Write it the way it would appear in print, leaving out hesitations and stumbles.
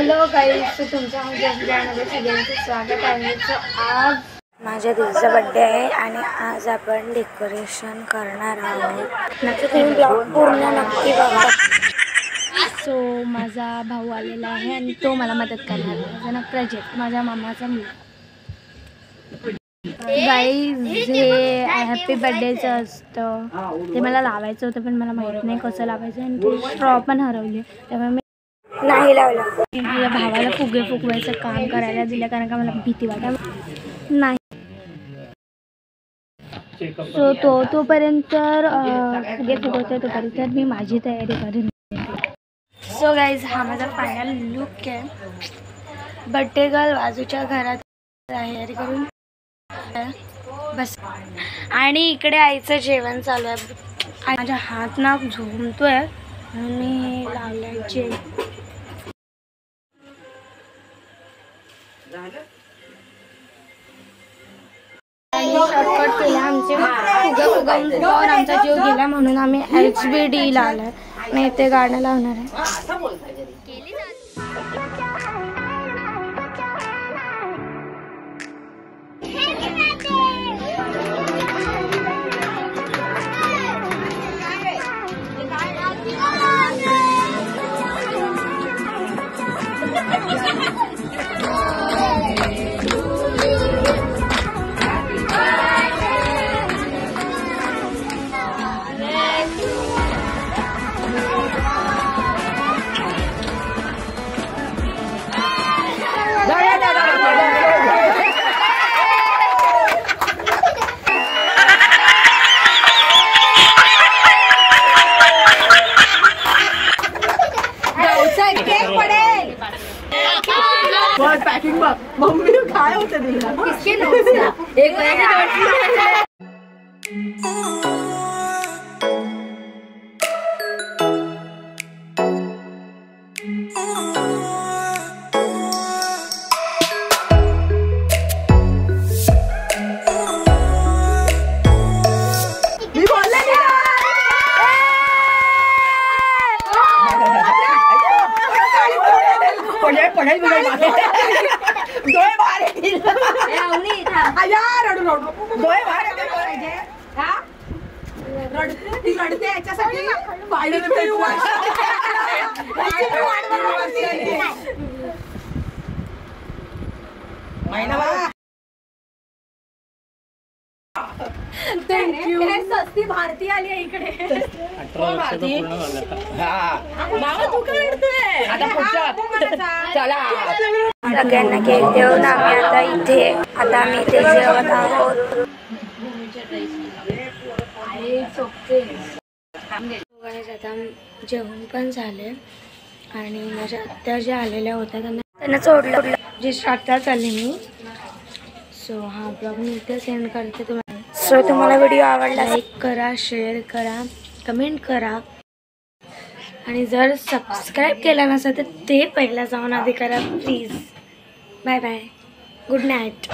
Hello गाईस, तुमच्या मध्ये सगळ्यांचं स्वागत आहे। आज माझ्या दीदीचा बर्थडे आहे आणि आज आपण डेकोरेशन करणार आहोत। नक्की तुम्ही ब्लॉग पूर्ण नक्की बघा। सो माझा भाऊ आलेला आहे आणि तो मला मदत करणार आहे। माझा नाव प्रजत, माझ्या मामाचा मुलगा। गाईज हे हॅपी बर्थडेचं असतं, ते मला लावायचं होतं पण मला माहित नाही कसं लावायचं आणि ते स्ट्रॉ पण हरवली, त्यामुळे मी नाही लावला। माझ्या भावाला फुगे फुगवायचं काम करायला दिलं कारण का मला भीती वाटत नाही। सो तोपर्यंत फुगे फुगवते, तोपर्यंत मी माझी तयारी करेन। सो गाईज हा माझा फायनल लुक आहे। बर्थडे गर्ल बाजूच्या घरात तयारी करून बस आणि इकडे आईचं जेवण चालू आहे। माझा हात ना झोमतोय आणि लावल्याचे शॉर्टकट केला। आमचे फुगवून आमचा जीव गेला म्हणून आम्ही HBD ला आलाय। मी इथे गाणं लावणार आहे। पैकिंग मम्मी काय होते सस्ती भारती आली आहे इकडे। 18 वर्ष पूर्ण झालं। मामा तू काय करतोय आता? चला सगळ्यांना केक देऊन आम्ही आता आम्ही इथे जेवत आहोत। आता जेवण पण झाले आणि माझ्या आत्या ज्या आलेल्या होत्या त्यांना सोडलं जे स्टार्टला चालले मी। सो हा ब्लॉग मी इथे सेंड करते तुम्हाला। सो तुम्हाला व्हिडिओ आवडला लाईक करा, शेअर करा, कमेंट करा आणि जर सबस्क्राईब केला नसेल तर ते पहिला जाऊन आधी करा please. Bye bye, good night.